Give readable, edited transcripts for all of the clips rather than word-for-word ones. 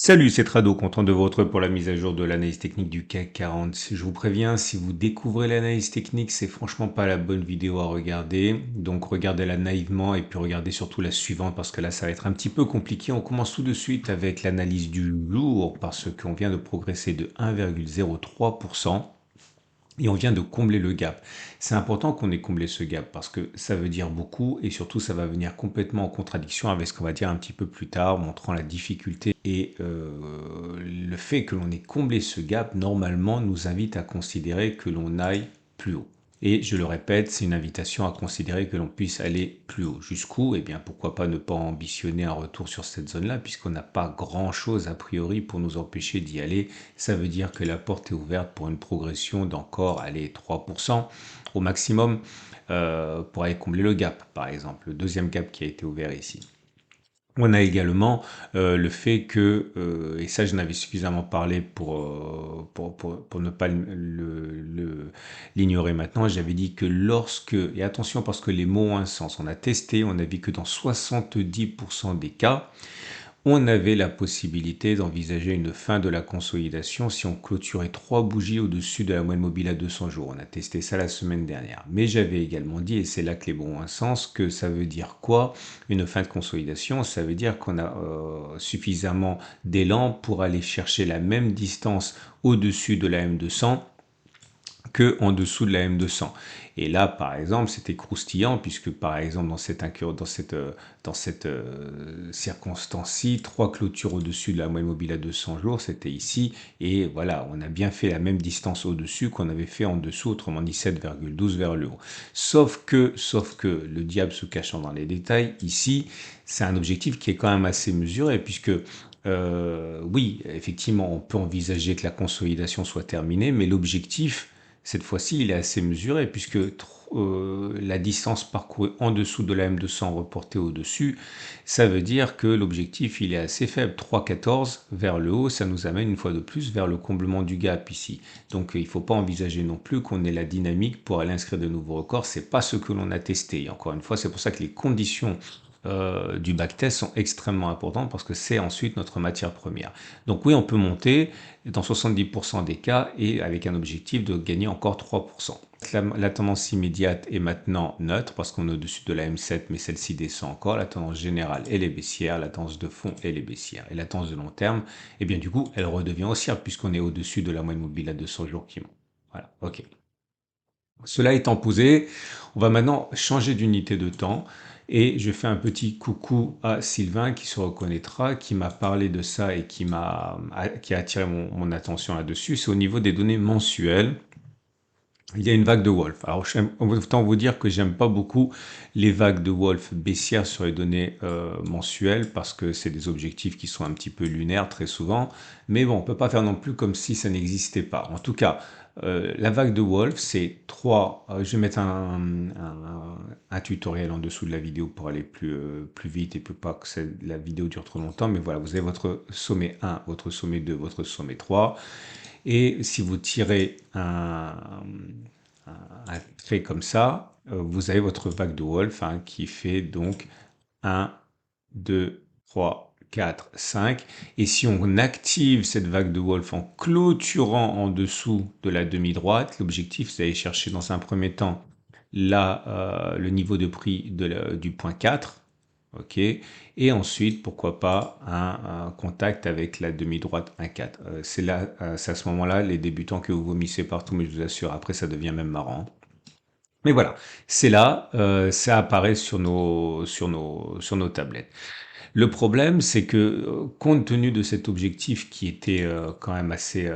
Salut, c'est Trado, content de vous retrouver pour la mise à jour de l'analyse technique du CAC 40. Je vous préviens, si vous découvrez l'analyse technique, c'est franchement pas la bonne vidéo à regarder. Donc regardez-la naïvement et puis regardez surtout la suivante parce que là, ça va être un petit peu compliqué. On commence tout de suite avec l'analyse du jour parce qu'on vient de progresser de 1,03%. Et on vient de combler le gap. C'est important qu'on ait comblé ce gap parce que ça veut dire beaucoup et surtout ça va venir complètement en contradiction avec ce qu'on va dire un petit peu plus tard, montrant la difficulté et le fait que l'on ait comblé ce gap normalement nous invite à considérer que l'on aille plus haut. Et je le répète, c'est une invitation à considérer que l'on puisse aller plus haut. Jusqu'où? Eh bien, pourquoi pas ne pas ambitionner un retour sur cette zone-là, puisqu'on n'a pas grand-chose a priori pour nous empêcher d'y aller. Ça veut dire que la porte est ouverte pour une progression d'encore, allez, 3% au maximum, pour aller combler le gap, par exemple, le deuxième gap qui a été ouvert ici. On a également le fait que, et ça je n'avais suffisamment parlé pour ne pas l'ignorer maintenant, j'avais dit que lorsque, et attention parce que les mots ont un sens, on a testé, on a vu que dans 70% des cas, on avait la possibilité d'envisager une fin de la consolidation si on clôturait 3 bougies au-dessus de la moyenne mobile à 200 jours. On a testé ça la semaine dernière. Mais j'avais également dit, et c'est là que les bons ont un sens, que ça veut dire quoi? Une fin de consolidation, ça veut dire qu'on a suffisamment d'élan pour aller chercher la même distance au-dessus de la M200 que en dessous de la M200. Et là, par exemple, c'était croustillant puisque, par exemple, dans cette circonstance-ci, 3 clôtures au-dessus de la moyenne mobile à 200 jours, c'était ici. Et voilà, on a bien fait la même distance au-dessus qu'on avait fait en dessous, autrement dit 7,12 vers le haut. Sauf que le diable se cachant dans les détails, ici, c'est un objectif qui est quand même assez mesuré puisque oui, effectivement, on peut envisager que la consolidation soit terminée, mais l'objectif, cette fois-ci, il est assez mesuré puisque la distance parcourue en dessous de la M200 reportée au-dessus, ça veut dire que l'objectif, il est assez faible. 3,14 vers le haut, ça nous amène une fois de plus vers le comblement du gap ici. Donc il ne faut pas envisager non plus qu'on ait la dynamique pour aller inscrire de nouveaux records. C'est pas ce que l'on a testé. Et encore une fois, c'est pour ça que les conditions du backtest sont extrêmement importantes parce que c'est ensuite notre matière première. Donc oui, on peut monter dans 70% des cas et avec un objectif de gagner encore 3%. La tendance immédiate est maintenant neutre parce qu'on est au-dessus de la M7 mais celle-ci descend encore. La tendance générale elle est baissière, la tendance de fond elle est baissière. Et la tendance de long terme, eh bien du coup elle redevient haussière puisqu'on est au-dessus de la moyenne mobile à 200 jours qui monte. Voilà, ok. Cela étant posé, on va maintenant changer d'unité de temps et je fais un petit coucou à Sylvain qui se reconnaîtra, qui m'a parlé de ça et qui a attiré mon attention là-dessus. C'est au niveau des données mensuelles. Il y a une vague de Wolf. Alors, autant vous dire que j'aime pas beaucoup les vagues de Wolf baissières sur les données mensuelles parce que c'est des objectifs qui sont un petit peu lunaires très souvent. Mais bon, on peut pas faire non plus comme si ça n'existait pas. En tout cas, la vague de Wolf, c'est trois. Je vais mettre un tutoriel en dessous de la vidéo pour aller plus vite et pour pas que la vidéo dure trop longtemps. Mais voilà, vous avez votre sommet 1, votre sommet 2, votre sommet 3. Et si vous tirez un trait comme ça, vous avez votre vague de Wolf hein, qui fait donc 1, 2, 3, 4, 5. Et si on active cette vague de Wolf en clôturant en dessous de la demi-droite, l'objectif c'est d'aller chercher dans un premier temps le niveau de prix du point 4. Ok, et ensuite, pourquoi pas un contact avec la demi-droite 1,4. C'est à ce moment-là, les débutants que vous vomissez partout, mais je vous assure, après, ça devient même marrant. Mais voilà, c'est là, ça apparaît sur nos tablettes. Le problème, c'est que compte tenu de cet objectif qui était quand même assez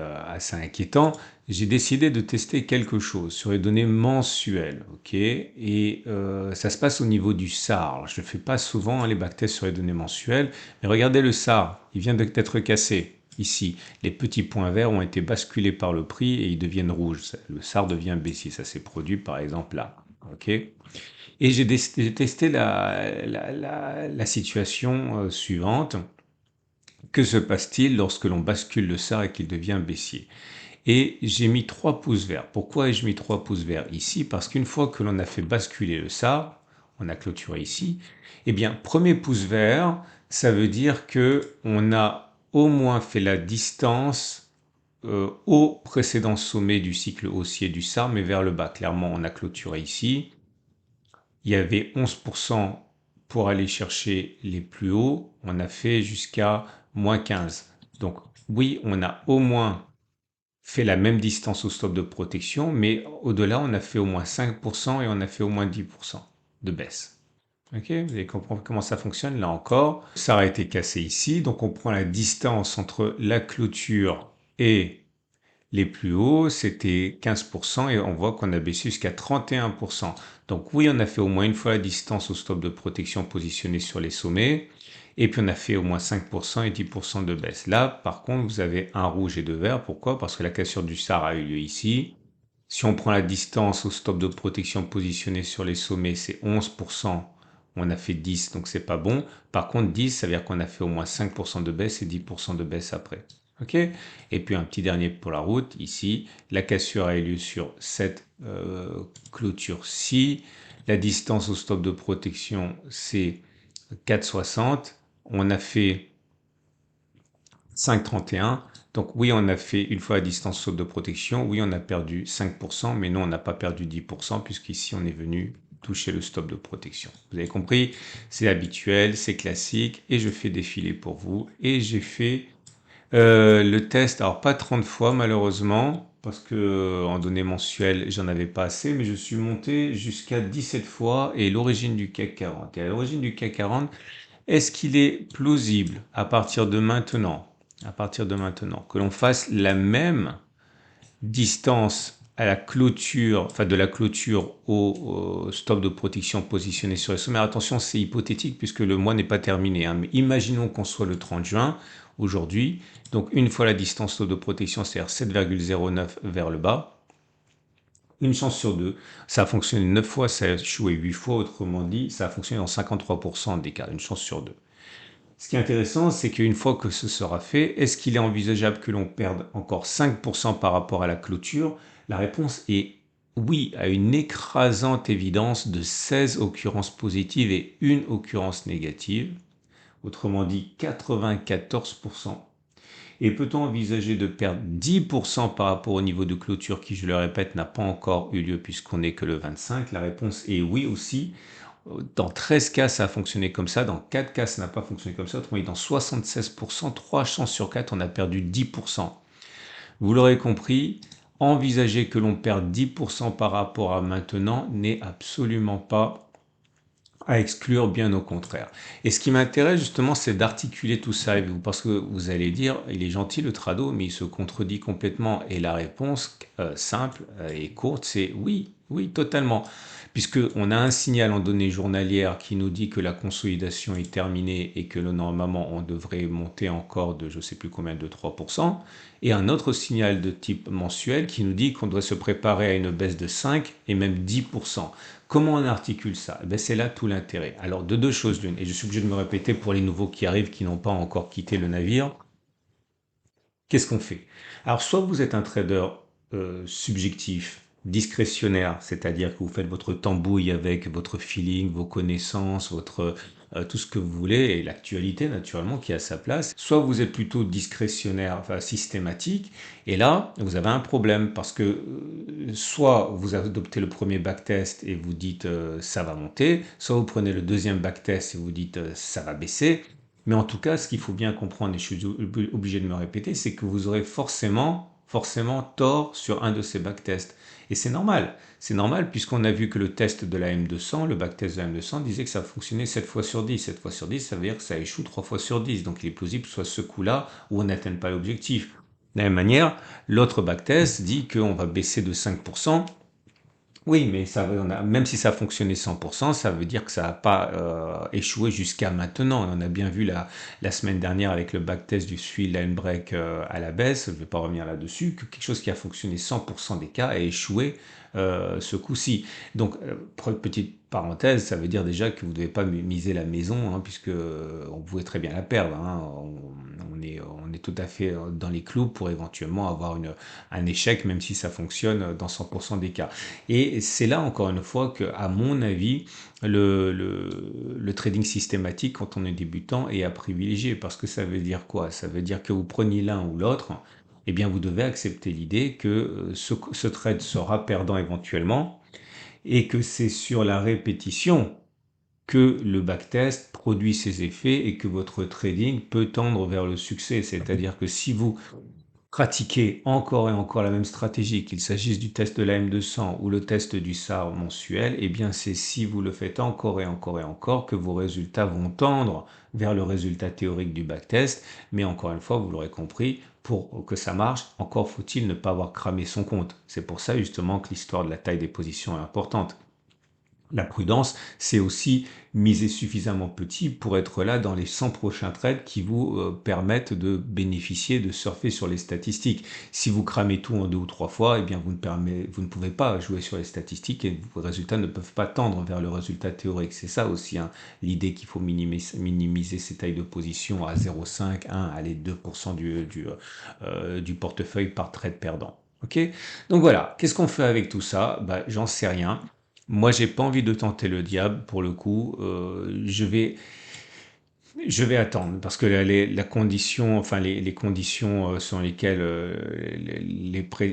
inquiétant, j'ai décidé de tester quelque chose sur les données mensuelles, ok? Et ça se passe au niveau du SAR. Je ne fais pas souvent hein, les backtests sur les données mensuelles, mais regardez le SAR, il vient d'être cassé. Ici, les petits points verts ont été basculés par le prix et ils deviennent rouges. Le SAR devient baissier. Ça s'est produit par exemple là. Ok. Et j'ai testé la situation suivante. Que se passe-t-il lorsque l'on bascule le SAR et qu'il devient baissier? Et j'ai mis 3 pouces verts. Pourquoi ai-je mis 3 pouces verts ici? Parce qu'une fois que l'on a fait basculer le SAR, on a clôturé ici, eh bien, premier pouce vert, ça veut dire que on a au moins fait la distance au précédent sommet du cycle haussier du SAR, mais vers le bas. Clairement, on a clôturé ici. Il y avait 11% pour aller chercher les plus hauts. On a fait jusqu'à moins 15. Donc oui, on a au moins fait la même distance au stop de protection, mais au-delà, on a fait au moins 5% et on a fait au moins 10% de baisse. Ok, vous allez comprendre comment ça fonctionne là encore. Ça a été cassé ici, donc on prend la distance entre la clôture et les plus hauts, c'était 15% et on voit qu'on a baissé jusqu'à 31%. Donc oui, on a fait au moins une fois la distance au stop de protection positionné sur les sommets. Et puis on a fait au moins 5% et 10% de baisse. Là, par contre, vous avez un rouge et deux verts. Pourquoi? Parce que la cassure du SAR a eu lieu ici. Si on prend la distance au stop de protection positionné sur les sommets, c'est 11%. On a fait 10, donc c'est pas bon. Par contre, 10, ça veut dire qu'on a fait au moins 5% de baisse et 10% de baisse après. Ok. Et puis un petit dernier pour la route, ici, la cassure a eu lieu sur cette clôture-ci. La distance au stop de protection, c'est 4,60. On a fait 5,31. Donc oui, on a fait une fois la distance saut de protection. Oui, on a perdu 5%, mais non, on n'a pas perdu 10%, puisqu'ici, on est venu toucher le stop de protection. Vous avez compris? C'est habituel, c'est classique, et je fais défiler pour vous. Et j'ai fait le test, alors pas 30 fois malheureusement, parce que en données mensuelles, j'en avais pas assez, mais je suis monté jusqu'à 17 fois et l'origine du CAC 40. Et à l'origine du CAC 40, est-ce qu'il est plausible à partir de maintenant, que l'on fasse la même distance à la clôture, enfin de la clôture au stop de protection positionné sur les sommets. Attention, c'est hypothétique puisque le mois n'est pas terminé, hein, mais imaginons qu'on soit le 30 juin aujourd'hui. Donc une fois la distance stop de protection, c'est-à-dire 7,09 vers le bas, une chance sur deux. Ça a fonctionné 9 fois, ça a échoué 8 fois, autrement dit, ça a fonctionné dans 53% des cas, une chance sur deux. Ce qui est intéressant, c'est qu'une fois que ce sera fait, est-ce qu'il est envisageable que l'on perde encore 5% par rapport à la clôture? La réponse est oui, à une écrasante évidence de 16 occurrences positives et une occurrence négative, autrement dit 94%. Et peut-on envisager de perdre 10% par rapport au niveau de clôture qui, je le répète, n'a pas encore eu lieu puisqu'on n'est que le 25? La réponse est oui aussi. Dans 13 cas, ça a fonctionné comme ça. Dans 4 cas, ça n'a pas fonctionné comme ça. Autrement dit, dans 76%, 3 chances sur 4, on a perdu 10%. Vous l'aurez compris, envisager que l'on perde 10% par rapport à maintenant n'est absolument pas à exclure, bien au contraire. Et ce qui m'intéresse justement, c'est d'articuler tout ça avec vous, parce que vous allez dire, il est gentil le trado, mais il se contredit complètement. Et la réponse simple et courte, c'est oui, oui, totalement. Puisqu'on a un signal en données journalières qui nous dit que la consolidation est terminée et que normalement on devrait monter encore de je ne sais plus combien de 3%, et un autre signal de type mensuel qui nous dit qu'on doit se préparer à une baisse de 5 et même 10%. Comment on articule ça? C'est là tout l'intérêt. Alors, de deux choses l'une, et je suis obligé de me répéter pour les nouveaux qui arrivent, qui n'ont pas encore quitté le navire, qu'est-ce qu'on fait? Alors, soit vous êtes un trader subjectif, discrétionnaire, c'est-à-dire que vous faites votre tambouille avec votre feeling, vos connaissances, votre tout ce que vous voulez, et l'actualité naturellement qui a sa place. Soit vous êtes plutôt discrétionnaire, enfin systématique, et là vous avez un problème parce que soit vous adoptez le premier backtest et vous dites ça va monter, soit vous prenez le deuxième backtest et vous dites ça va baisser. Mais en tout cas, ce qu'il faut bien comprendre, et je suis obligé de me répéter, c'est que vous aurez forcément tort sur un de ces backtests. Et c'est normal. C'est normal puisqu'on a vu que le test de la M200, le backtest de la M200, disait que ça fonctionnait 7 fois sur 10. 7 fois sur 10, ça veut dire que ça échoue 3 fois sur 10. Donc il est plausible que ce soit ce coup-là où on n'atteigne pas l'objectif. De la même manière, l'autre backtest dit qu'on va baisser de 5%. Oui, mais même si ça fonctionnait 100%, ça veut dire que ça n'a pas échoué jusqu'à maintenant. On a bien vu la semaine dernière avec le backtest du Sui Line Break à la baisse, je ne vais pas revenir là-dessus, que quelque chose qui a fonctionné 100% des cas a échoué ce coup-ci. Donc, petite parenthèse, ça veut dire déjà que vous ne devez pas miser la maison, hein, puisque on pouvait très bien la perdre, hein. On est tout à fait dans les clous pour éventuellement avoir un échec, même si ça fonctionne dans 100% des cas. Et c'est là, encore une fois, que, à mon avis, le trading systématique, quand on est débutant, est à privilégier. Parce que ça veut dire quoi? Ça veut dire que vous preniez l'un ou l'autre, eh bien, vous devez accepter l'idée que ce trade sera perdant éventuellement et que c'est sur la répétition que le backtest produit ses effets et que votre trading peut tendre vers le succès. C'est-à-dire que si vous pratiquez encore et encore la même stratégie, qu'il s'agisse du test de la M200 ou le test du SAR mensuel, eh bien c'est si vous le faites encore et encore et encore que vos résultats vont tendre vers le résultat théorique du backtest. Mais encore une fois, vous l'aurez compris, pour que ça marche, encore faut-il ne pas avoir cramé son compte. C'est pour ça justement que l'histoire de la taille des positions est importante. La prudence, c'est aussi miser suffisamment petit pour être là dans les 100 prochains trades qui vous permettent de bénéficier, de surfer sur les statistiques. Si vous cramez tout en 2 ou 3 fois, eh bien vous ne pouvez pas jouer sur les statistiques et vos résultats ne peuvent pas tendre vers le résultat théorique. C'est ça aussi, hein, l'idée qu'il faut minimiser ces tailles de position à 0,5, 1, allez, 2% du portefeuille par trade perdant. Ok. Donc voilà, qu'est-ce qu'on fait avec tout ça? Bah, j'en sais rien. Moi, j'ai pas envie de tenter le diable pour le coup. Je vais attendre parce que la condition, enfin les conditions sur lesquelles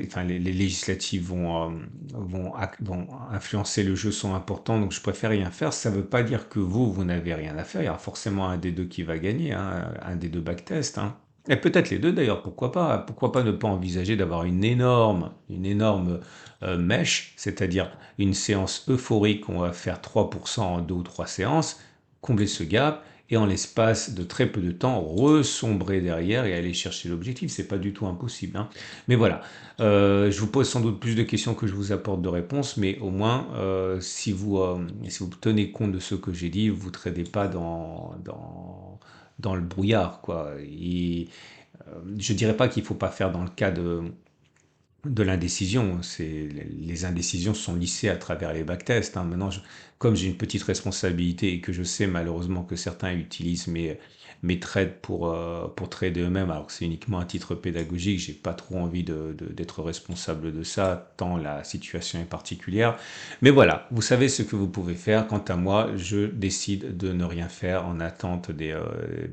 enfin, les législatives vont influencer le jeu sont importantes. Donc, je préfère rien faire. Ça veut pas dire que vous n'avez rien à faire. Il y aura forcément un des deux qui va gagner, hein, un des deux backtests, hein. Et peut-être les deux d'ailleurs. Pourquoi pas? Pourquoi pas ne pas envisager d'avoir une énorme mèche, c'est-à-dire une séance euphorique, on va faire 3% en 2 ou 3 séances, combler ce gap et en l'espace de très peu de temps ressombrer derrière et aller chercher l'objectif. C'est pas du tout impossible, hein. Mais voilà, je vous pose sans doute plus de questions que je vous apporte de réponses, mais au moins, si vous tenez compte de ce que j'ai dit, vous ne tradez pas dans le brouillard, quoi. Et je dirais pas qu'il faut pas faire dans le cas de l'indécision. Les indécisions sont lissées à travers les backtests, hein. Maintenant, comme j'ai une petite responsabilité et que je sais malheureusement que certains utilisent mes trades pour trader eux-mêmes, alors que c'est uniquement un titre pédagogique, j'ai pas trop envie d'être responsable de ça, tant la situation est particulière. Mais voilà, vous savez ce que vous pouvez faire. Quant à moi, je décide de ne rien faire en attente des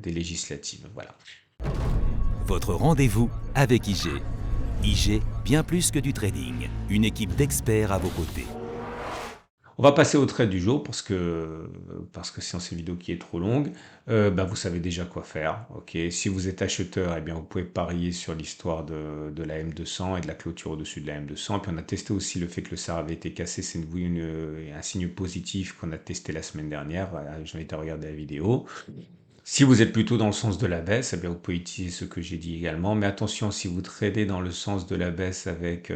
législatives. Voilà. Votre rendez-vous avec IG. IG, bien plus que du trading. Une équipe d'experts à vos côtés. On va passer au trade du jour parce que sinon c'est une vidéo qui est trop longue. Bah, vous savez déjà quoi faire. Ok. Si vous êtes acheteur, eh bien vous pouvez parier sur l'histoire de la M200 et de la clôture au-dessus de la M200. Et puis on a testé aussi le fait que le SAR avait été cassé. C'est un signe positif qu'on a testé la semaine dernière. Voilà, j'invite à regarder la vidéo. Si vous êtes plutôt dans le sens de la baisse, eh bien vous pouvez utiliser ce que j'ai dit également. Mais attention, si vous tradez dans le sens de la baisse avec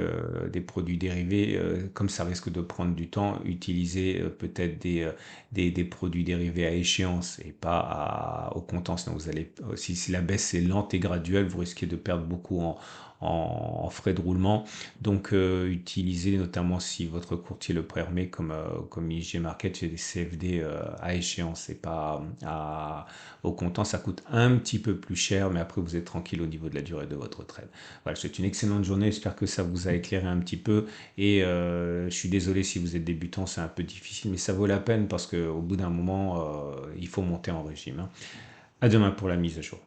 des produits dérivés, comme ça risque de prendre du temps, utilisez peut-être des produits dérivés à échéance et pas au comptant. Sinon, si la baisse est lente et graduelle, vous risquez de perdre beaucoup en frais de roulement. Donc, utilisez notamment si votre courtier le permet, comme IG Market, j'ai des CFD à échéance et pas au comptant. Ça coûte un petit peu plus cher, mais après vous êtes tranquille au niveau de la durée de votre trade. Voilà, c'est une excellente journée. J'espère que ça vous a éclairé un petit peu. Et je suis désolé si vous êtes débutant, c'est un peu difficile, mais ça vaut la peine parce qu'au bout d'un moment, il faut monter en régime, hein. À demain pour la mise à jour.